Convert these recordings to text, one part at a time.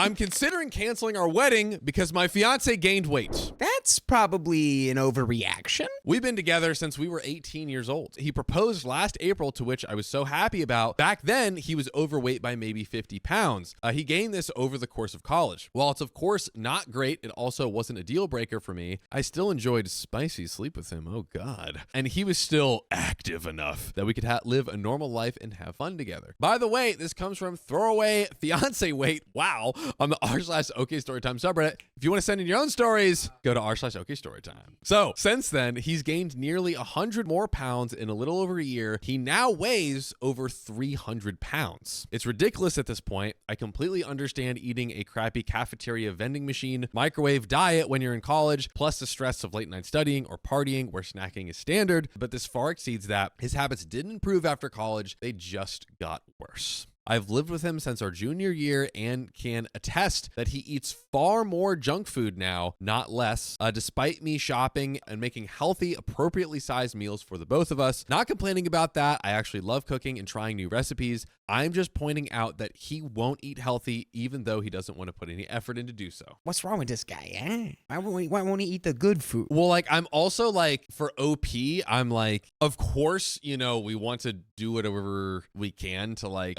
I'm considering canceling our wedding because my fiance gained weight. That's probably an overreaction. We've been together since we were 18 years old. He proposed last April, to which I was so happy about. Back then, he was overweight by maybe 50 pounds. He gained this over the course of college. While it's of course not great, it also wasn't a deal breaker for me. I still enjoyed spicy sleep with him. Oh God. And he was still active enough that we could live a normal life and have fun together. By the way, this comes from throwaway fiance weight. Wow. On the r/OKStorytime subreddit. If you want to send in your own stories, go to r/OKStorytime. So since then, he's gained nearly 100 more pounds in a little over a year. He now weighs over 300 pounds. It's ridiculous at this point. I completely understand eating a crappy cafeteria vending machine, microwave diet when you're in college, plus the stress of late night studying or partying where snacking is standard, but this far exceeds that. His habits didn't improve after college. They just got worse. I've lived with him since our junior year and can attest that he eats far more junk food now, not less, despite me shopping and making healthy, appropriately sized meals for the both of us. Not complaining about that. I actually love cooking and trying new recipes. I'm just pointing out that he won't eat healthy even though he doesn't want to put any effort in to do so. What's wrong with this guy, eh? Why won't he eat the good food? Well, like, I'm also like, for OP, I'm like, of course, you know, we want to do whatever we can to like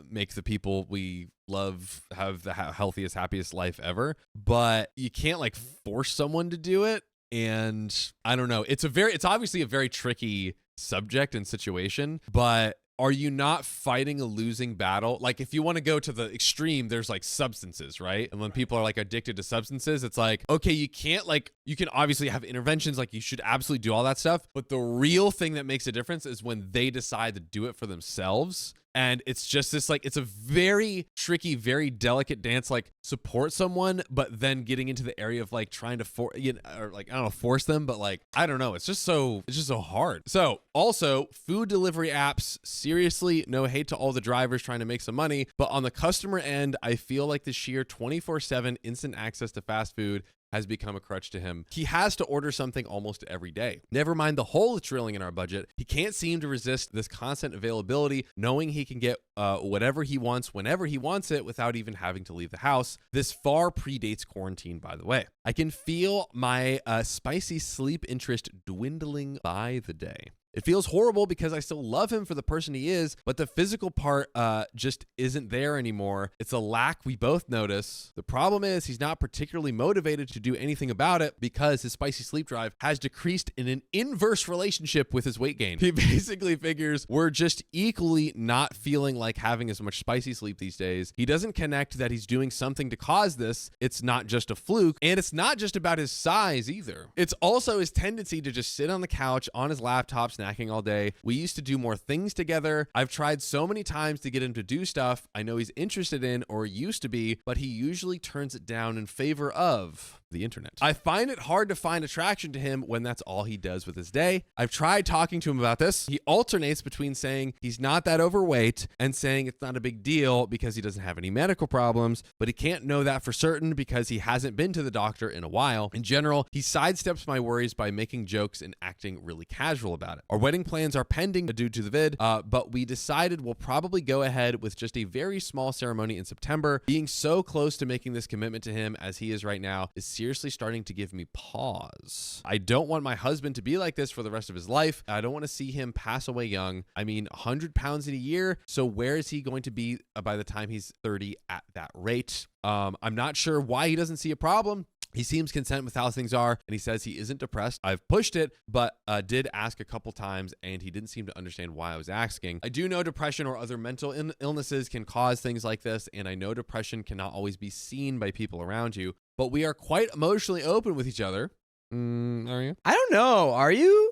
make the people we love have the healthiest, happiest life ever. But you can't like force someone to do it. And I don't know. It's obviously a very tricky subject and situation, but are you not fighting a losing battle? Like, if you want to go to the extreme, there's like substances, right? And when people are like addicted to substances, it's like, okay, you can't like, you can obviously have interventions, like you should absolutely do all that stuff. But the real thing that makes a difference is when they decide to do it for themselves. And it's just this, like, it's a very tricky, very delicate dance, like support someone, but then getting into the area of like trying to force them. But like, I don't know. It's just so hard. So also food delivery apps, seriously, no hate to all the drivers trying to make some money, but on the customer end, I feel like the sheer 24/7 instant access to fast food has become a crutch to him. He has to order something almost every day. Never mind the hole it's drilling in our budget. He can't seem to resist this constant availability, knowing he can get whatever he wants whenever he wants it without even having to leave the house. This far predates quarantine, by the way. I can feel my spicy sleep interest dwindling by the day. It feels horrible because I still love him for the person he is, but the physical part just isn't there anymore. It's a lack we both notice. The problem is he's not particularly motivated to do anything about it because his spicy sleep drive has decreased in an inverse relationship with his weight gain. He basically figures we're just equally not feeling like having as much spicy sleep these days. He doesn't connect that he's doing something to cause this. It's not just a fluke, and it's not just about his size either. It's also his tendency to just sit on the couch on his laptop, snacking all day. We used to do more things together. I've tried so many times to get him to do stuff I know he's interested in or used to be, but he usually turns it down in favor of the internet. I find it hard to find attraction to him when that's all he does with his day. I've tried talking to him about this. He alternates between saying he's not that overweight and saying it's not a big deal because he doesn't have any medical problems, but he can't know that for certain because he hasn't been to the doctor in a while. In general, he sidesteps my worries by making jokes and acting really casual about it. Our wedding plans are pending due to the vid, but we decided we'll probably go ahead with just a very small ceremony in September. Being so close to making this commitment to him as he is right now is seriously starting to give me pause. I don't want my husband to be like this for the rest of his life. I don't want to see him pass away young. I mean, 100 pounds in a year. So where is he going to be by the time he's 30 at that rate? I'm not sure why he doesn't see a problem. He seems content with how things are, and he says he isn't depressed. I've pushed it, but did ask a couple times, and he didn't seem to understand why I was asking. I do know depression or other mental illnesses can cause things like this, and I know depression cannot always be seen by people around you, but we are quite emotionally open with each other. Are you? I don't know. Are you?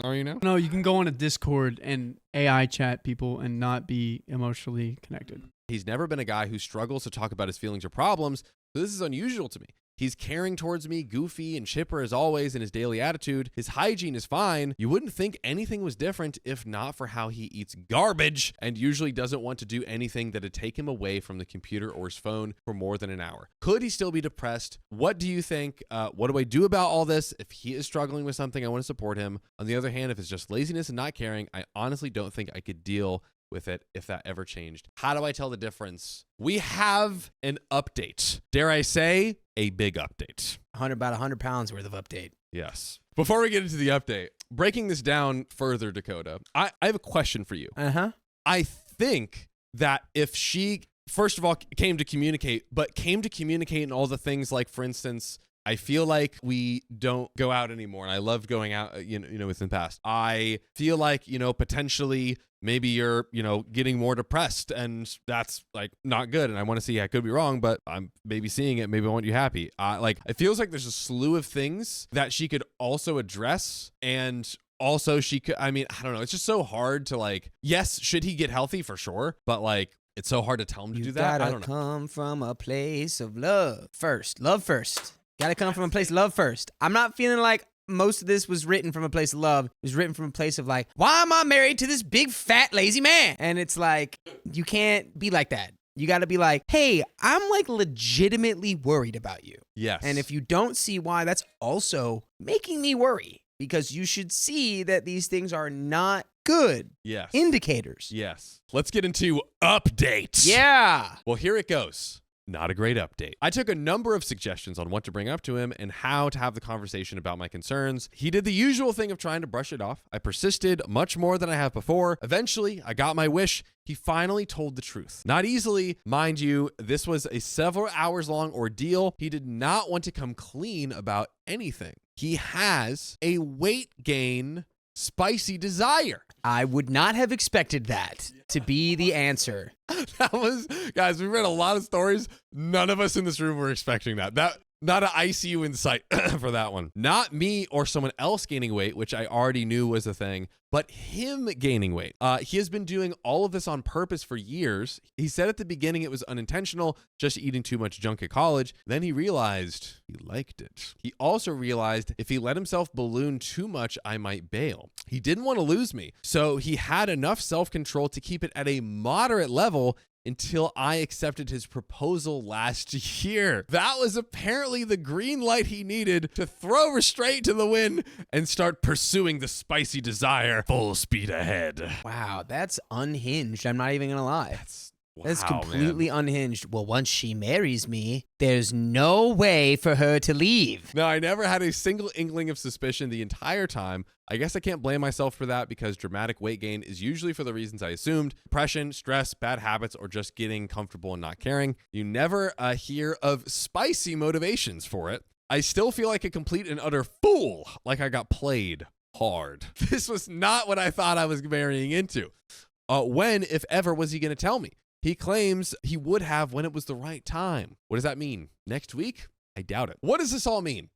Are you now? No, you can go on a Discord and AI chat people and not be emotionally connected. He's never been a guy who struggles to talk about his feelings or problems, so this is unusual to me. He's caring towards me, goofy and chipper as always in his daily attitude. His hygiene is fine. You wouldn't think anything was different if not for how he eats garbage and usually doesn't want to do anything that'd take him away from the computer or his phone for more than an hour. Could he still be depressed? What do you think? What do I do about all this? If he is struggling with something, I want to support him. On the other hand, if it's just laziness and not caring, I honestly don't think I could deal with it if that ever changed. How do I tell the difference? We have an update. Dare I say, a big update. About 100 pounds worth of update. Yes. Before we get into the update, breaking this down further, Dakota, I have a question for you. I think that if she, first of all, came to communicate in all the things like, for instance, I feel like we don't go out anymore, and I loved going out, within the past. I feel like, potentially maybe you're, getting more depressed, and that's like not good. And I want to see, I could be wrong, but I'm maybe seeing it. Maybe I want you happy. It feels like there's a slew of things that she could also address. And also she could, I don't know. It's just so hard to yes, should he get healthy? For sure. But it's so hard to tell him to do that. I don't know. Come from a place of love first. Love first. Gotta come from a place of love first. I'm not feeling like most of this was written from a place of love. It was written from a place of why am I married to this big, fat, lazy man? And it's you can't be like that. You gotta be hey, I'm legitimately worried about you. Yes. And if you don't see why, that's also making me worry, because you should see that these things are not good indicators. Yes. Let's get into updates. Yeah. Well, here it goes. Not a great update. I took a number of suggestions on what to bring up to him and how to have the conversation about my concerns. He did the usual thing of trying to brush it off. I persisted much more than I have before. Eventually, I got my wish. He finally told the truth. Not easily, mind you. This was a several hours long ordeal. He did not want to come clean about anything. He has a weight gain spicy desire. I would not have expected that to be the answer. Guys, we read a lot of stories. None of us in this room were expecting that. Not an ICU insight for that one. Not me or someone else gaining weight, which I already knew was a thing, but him gaining weight. He has been doing all of this on purpose for years. He said at the beginning it was unintentional, just eating too much junk at college. Then he realized he liked it. He also realized if he let himself balloon too much, I might bail. He didn't want to lose me, so he had enough self-control to keep it at a moderate level until I accepted his proposal last year. That was apparently the green light he needed to throw restraint to the wind and start pursuing the spicy desire full speed ahead. Wow, that's unhinged. I'm not even gonna lie. That's completely unhinged. Well, once she marries me, there's no way for her to leave. No, I never had a single inkling of suspicion the entire time. I guess I can't blame myself for that because dramatic weight gain is usually for the reasons I assumed: depression, stress, bad habits, or just getting comfortable and not caring. You never hear of spicy motivations for it. I still feel like a complete and utter fool, like I got played hard. This was not what I thought I was marrying into. When, if ever, was he going to tell me? He claims he would have when it was the right time. What does that mean? Next week? I doubt it. What does this all mean?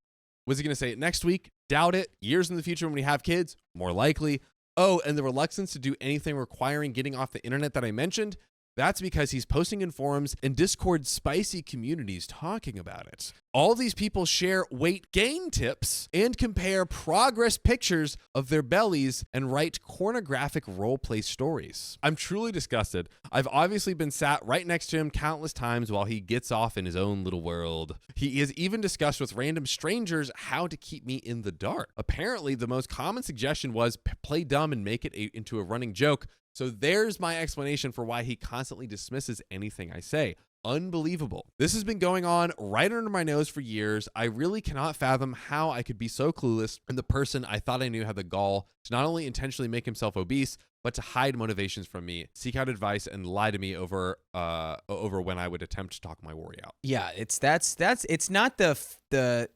Was he going to say it next week? Doubt it. Years in the future when we have kids? More likely. Oh, and the reluctance to do anything requiring getting off the internet that I mentioned? That's because he's posting in forums and Discord spicy communities talking about it. All these people share weight gain tips and compare progress pictures of their bellies and write pornographic roleplay stories. I'm truly disgusted. I've obviously been sat right next to him countless times while he gets off in his own little world. He has even discussed with random strangers how to keep me in the dark. Apparently, the most common suggestion was play dumb and make it into a running joke. So there's my explanation for why he constantly dismisses anything I say. Unbelievable. This has been going on right under my nose for years. I really cannot fathom how I could be so clueless, and the person I thought I knew had the gall to not only intentionally make himself obese, but to hide motivations from me, seek out advice, and lie to me over when I would attempt to talk my worry out. Yeah, it's not the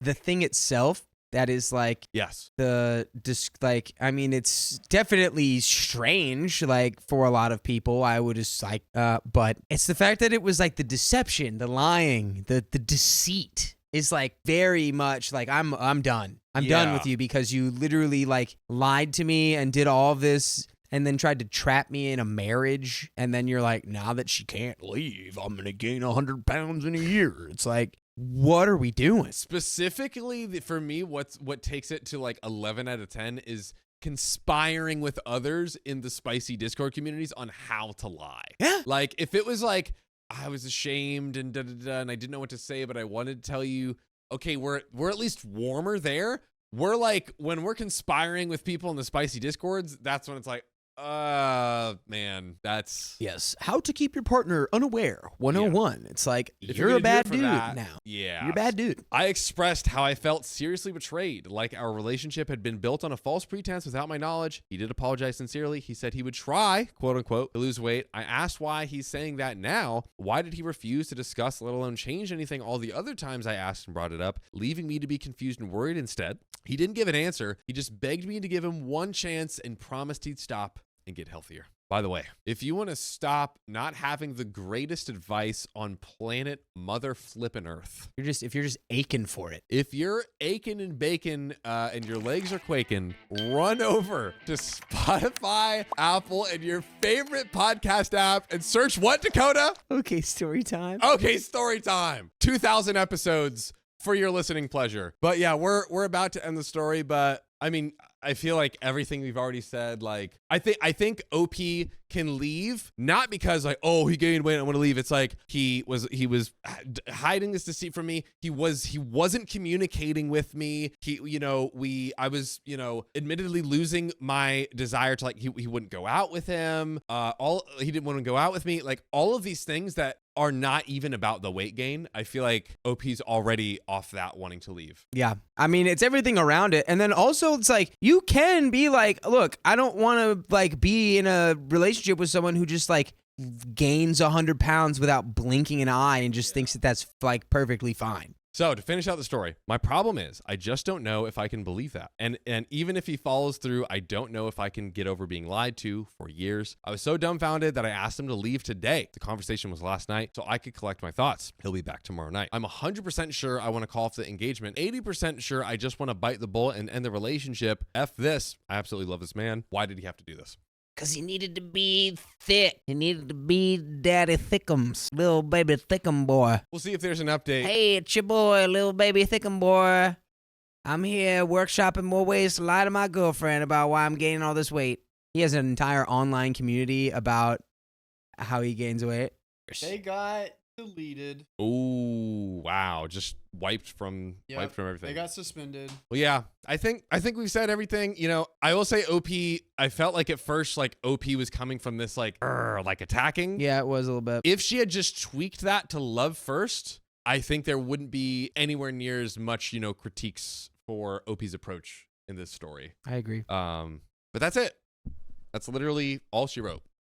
thing itself. That is yes. It's definitely strange, for a lot of people, I would just but it's the fact that it was the deception, the lying, the deceit is very much I'm done. I'm done with you because you literally lied to me and did all of this and then tried to trap me in a marriage. And then you're now that she can't leave, I'm going to gain 100 pounds in a year. It's what are we doing? Specifically for me, what takes it to 11 out of 10 is conspiring with others in the spicy Discord communities on how to lie. Yeah. If it was I was ashamed and and I didn't know what to say, but I wanted to tell you, okay, we're at least warmer there. We're when we're conspiring with people in the spicy Discords, that's when it's Man, that's Yes. How to keep your partner unaware. 101. It's like, If you're you're a gonna bad do it dude for that, now. yeah. You're a bad dude. I expressed how I felt seriously betrayed, like our relationship had been built on a false pretense without my knowledge. He did apologize sincerely. He said he would try, quote unquote, to lose weight. I asked why he's saying that now. Why did he refuse to discuss, let alone change anything all the other times I asked and brought it up, leaving me to be confused and worried instead? He didn't give an answer. He just begged me to give him one chance and promised he'd stop and get healthier. By the way, if you want to stop not having the greatest advice on planet mother flippin' earth, If you're just aching for it. if you're aching and baking and your legs are quaking, run over to Spotify, Apple, and your favorite podcast app and search what, Dakota? Okay, story time. Okay, story time. 2,000 episodes for your listening pleasure. But yeah, we're about to end the story, but I mean, I feel like everything we've already said, like, I think OP can leave, not because like, oh, he gained weight, I want to leave. It's like he was hiding this deceit from me. He wasn't communicating with me. I was, admittedly losing my desire to, like, he wouldn't go out with him. He didn't want to go out with me. Like, all of these things that are not even about the weight gain. I feel like OP's already off that, wanting to leave. Yeah. I mean, it's everything around it. And then also it's like, you can be like, look, I don't want to like be in a relationship with someone who just like gains 100 pounds without blinking an eye and just thinks that that's like perfectly fine. So to finish out the story, my problem is I just don't know if I can believe that. And even if he follows through, I don't know if I can get over being lied to for years. I was so dumbfounded that I asked him to leave today. The conversation was last night, so I could collect my thoughts. He'll be back tomorrow night. I'm 100% sure I want to call off the engagement. 80% sure I just want to bite the bullet and end the relationship. F this. I absolutely love this man. Why did he have to do this? Because he needed to be thick. He needed to be daddy thickums. Little baby thickum boy. We'll see if there's an update. Hey, it's your boy, little baby thickum boy. I'm here workshopping more ways to lie to my girlfriend about why I'm gaining all this weight. He has an entire online community about how he gains weight. They got deleted. Oh, wow. Just wiped from everything. They got suspended. Well, yeah, I think we've said everything. I will say OP, I felt like at first, like, OP was coming from this, like attacking. Yeah, it was a little bit. If she had just tweaked that to love first, I think there wouldn't be anywhere near as much, critiques for OP's approach in this story. I agree. But that's it. That's literally all she wrote.